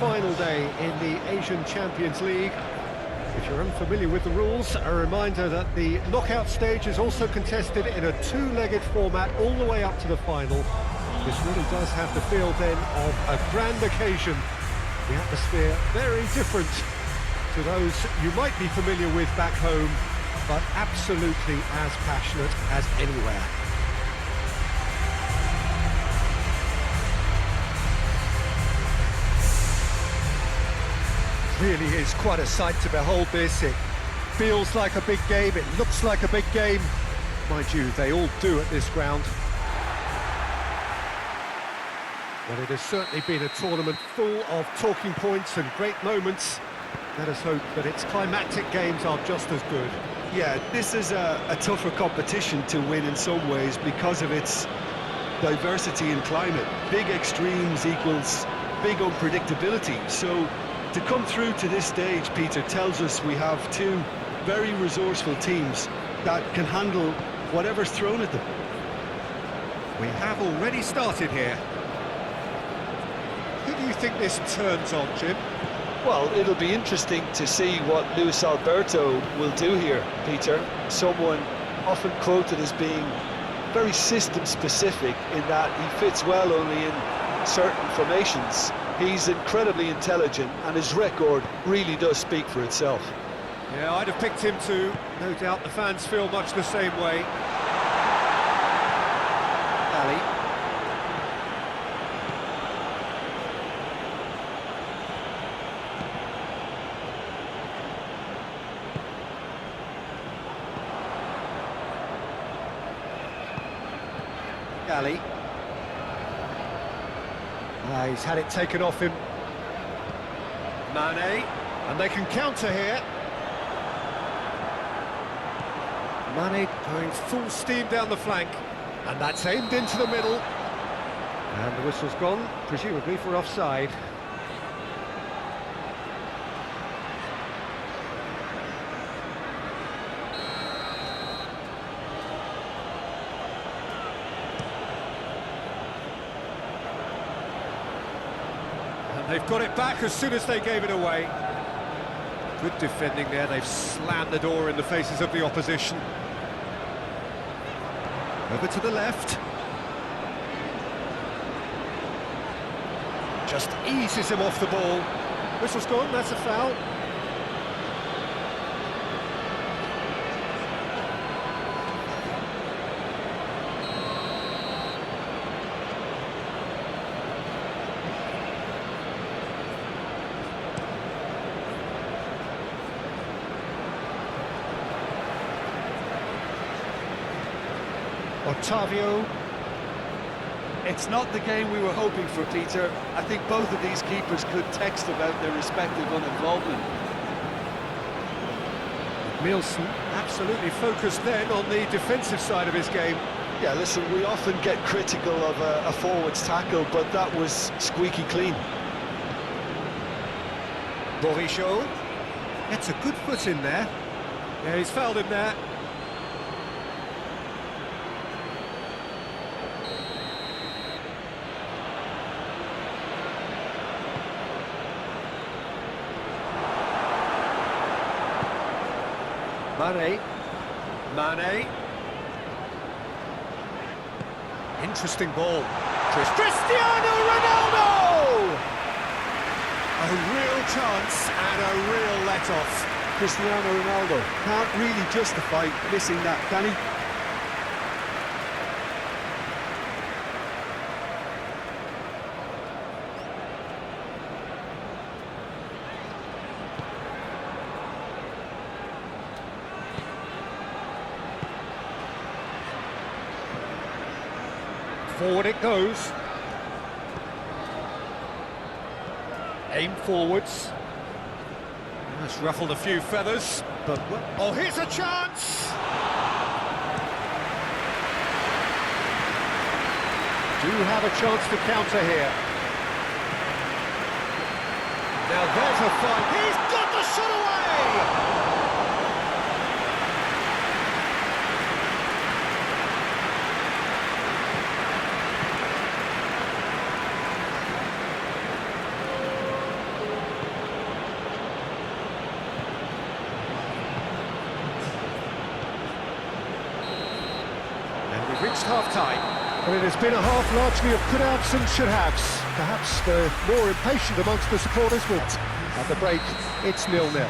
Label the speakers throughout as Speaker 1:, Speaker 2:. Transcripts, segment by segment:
Speaker 1: final day in the Asian Champions League. If you're unfamiliar with the rules, a reminder that the knockout stage is also contested in a two-legged format all the way up to the final. This really does have the feel then of a grand occasion. The atmosphere very different to those you might be familiar with back home, but absolutely as passionate as anywhere. Really is quite a sight to behold this. It feels like a big game, it looks like a big game. Mind you, they all do at this ground. Well, it has certainly been a tournament full of talking points and great moments. Let us hope that its climactic games are just as good.
Speaker 2: Yeah, this is a tougher competition to win in some ways because of its diversity in climate. Big extremes equals big unpredictability. So to come through to this stage, Peter, tells us we have two very resourceful teams that can handle whatever's thrown at them.
Speaker 1: We have already started here. Who do you think this turns on, Jim?
Speaker 2: Well, it'll be interesting to see what Luis Alberto will do here, Peter. Someone often quoted as being very system-specific in that he fits well only in certain formations. He's incredibly intelligent, and his record really does speak for itself.
Speaker 1: Yeah, I'd have picked him too. No doubt the fans feel much the same way. Ali. Ali. He's had it taken off him. Mane, and they can counter here. Mane going full steam down the flank, and that's aimed into the middle. And the whistle's gone, presumably for offside. They've got it back as soon as they gave it away. Good defending there, they've slammed the door in the faces of the opposition. Over to the left. Just eases him off the ball. Whistle's gone, that's a foul. Otavio.
Speaker 2: It's not the game we were hoping for, Peter. I think both of these keepers could text about their respective uninvolvement.
Speaker 1: Nielsen absolutely focused then on the defensive side of his game.
Speaker 2: Yeah, listen, we often get critical of a forward's tackle, but that was squeaky clean.
Speaker 1: Borisho gets a good foot in there. Yeah, he's fouled him there. Mane. Interesting ball. Cristiano Ronaldo! A real chance and a real let-off.
Speaker 2: Cristiano Ronaldo can't really justify missing that, can he?
Speaker 1: Forward it goes. Aim forwards. That's ruffled a few feathers, but... Oh, here's a chance! Do have a chance to counter here. Now there's a fight. He's got the shot away! reached half-time. And it has been a half largely of could-haves and should-haves. Perhaps the more impatient amongst the supporters will. At the break, it's 0-0.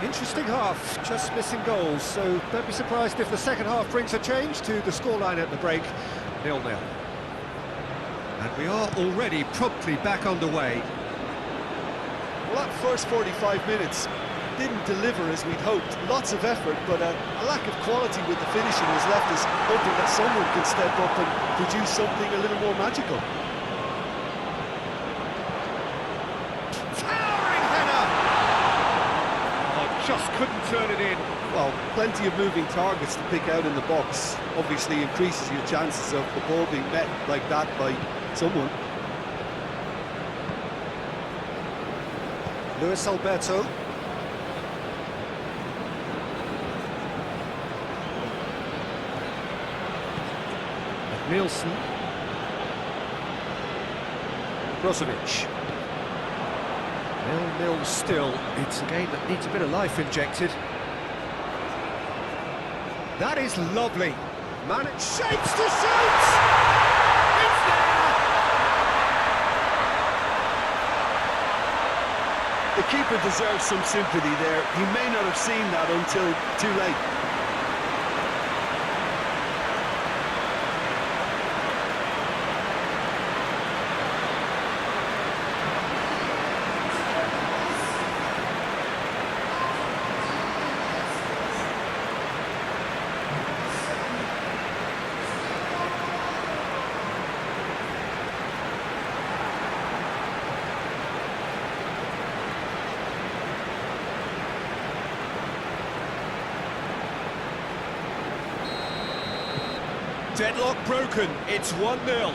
Speaker 1: Interesting half, just missing goals, so don't be surprised if the second half brings a change to the scoreline at the break, 0-0. And we are already promptly back underway.
Speaker 2: Well, that first 45 minutes didn't deliver as we'd hoped. Lots of effort, but a lack of quality with the finishing has left us hoping that someone can step up and produce something a little more magical.
Speaker 1: Towering header! Oh, just couldn't turn it in.
Speaker 2: Well, plenty of moving targets to pick out in the box. Obviously increases your chances of the ball being met like that by someone.
Speaker 1: Luis Alberto. Nielsen. Brozovic. 0-0 still. It's a game that needs a bit of life injected. That is lovely. Man, it shapes to shoot! It's there!
Speaker 2: The keeper deserves some sympathy there. He may not have seen that until too late.
Speaker 1: Deadlock broken, it's 1-0.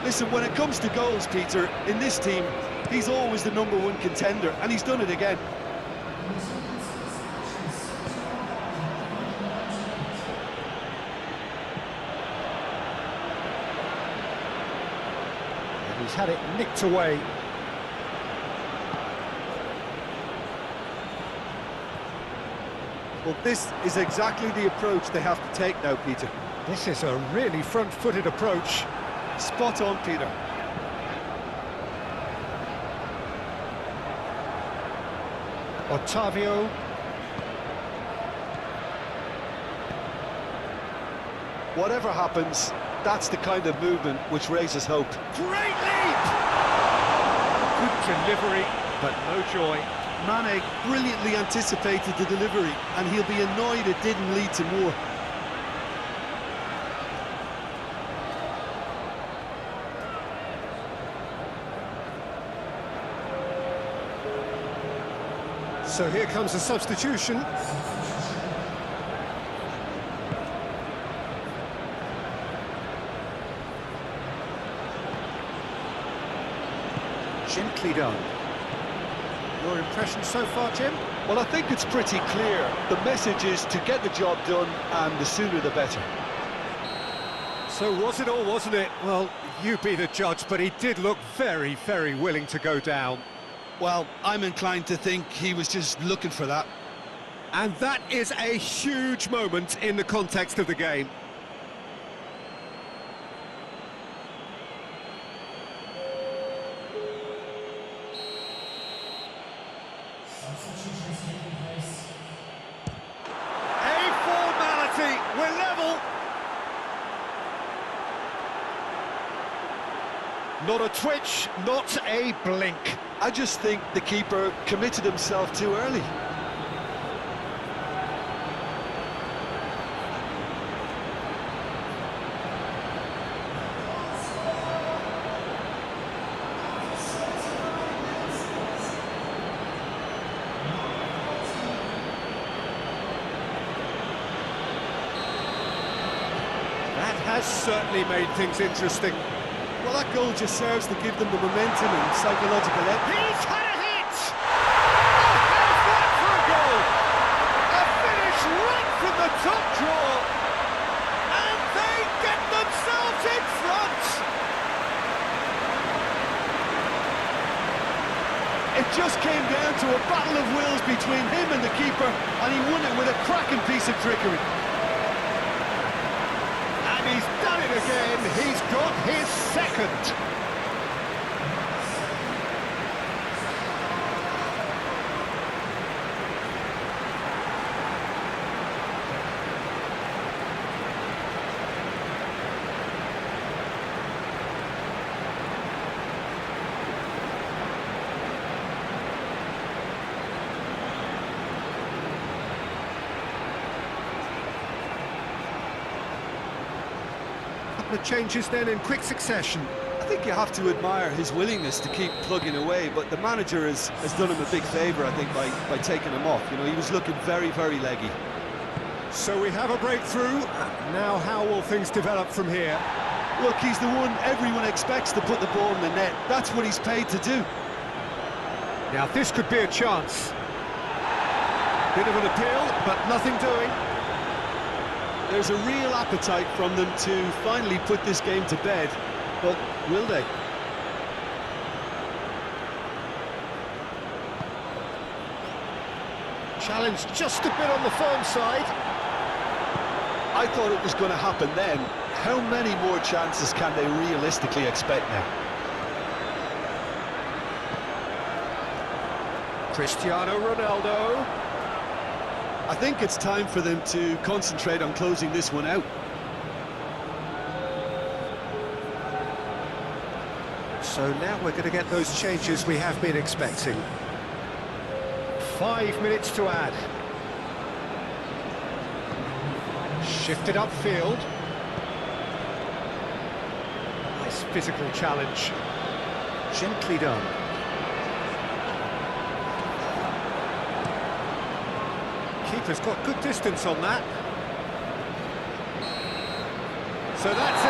Speaker 2: Listen, when it comes to goals, Peter, in this team, he's always the #1 contender, and he's done it again.
Speaker 1: And he's had it nicked away.
Speaker 2: Well, this is exactly the approach they have to take now, Peter.
Speaker 1: This is a really front-footed approach.
Speaker 2: Spot on, Peter.
Speaker 1: Otavio.
Speaker 2: Whatever happens, that's the kind of movement which raises hope.
Speaker 1: Great leap! Good delivery, but no joy.
Speaker 2: Mane brilliantly anticipated the delivery, and he'll be annoyed it didn't lead to more.
Speaker 1: So here comes a substitution. Gently done. Your impression so far, Jim?
Speaker 2: Well, I think it's pretty clear. The message is to get the job done, and the sooner the better.
Speaker 1: So was it or wasn't it? Well, you be the judge, but he did look very, very willing to go down.
Speaker 2: Well, I'm inclined to think he was just looking for that.
Speaker 1: And that is a huge moment in the context of the game. A formality, we're level. Not a twitch, not a blink.
Speaker 2: I just think the keeper committed himself too early.
Speaker 1: That has certainly made things interesting.
Speaker 2: Well, that goal just serves to give them the momentum and psychological edge.
Speaker 1: He's had a hit! Oh, how's that for a goal? A finish right from the top draw! And they get themselves in front!
Speaker 2: It just came down to a battle of wills between him and the keeper, and he won it with a cracking piece of trickery.
Speaker 1: again. He's got his second. The changes then in quick succession.
Speaker 2: I think you have to admire his willingness to keep plugging away, but the manager has done him a big favour, I think, by taking him off. You know, he was looking very, very leggy.
Speaker 1: So we have a breakthrough. Now how will things develop from here?
Speaker 2: Look, he's the one everyone expects to put the ball in the net. That's what he's paid to do.
Speaker 1: Now this could be a chance. Bit of an appeal, but nothing doing.
Speaker 2: There's a real appetite from them to finally put this game to bed, but will they?
Speaker 1: Challenge just a bit on the firm side.
Speaker 2: I thought it was going to happen then. How many more chances can they realistically expect now?
Speaker 1: Cristiano Ronaldo.
Speaker 2: I think it's time for them to concentrate on closing this one out.
Speaker 1: So now we're going to get those changes we have been expecting. 5 minutes to add. Shifted upfield. Nice physical challenge. Gently done. Keeper's got good distance on that. So that's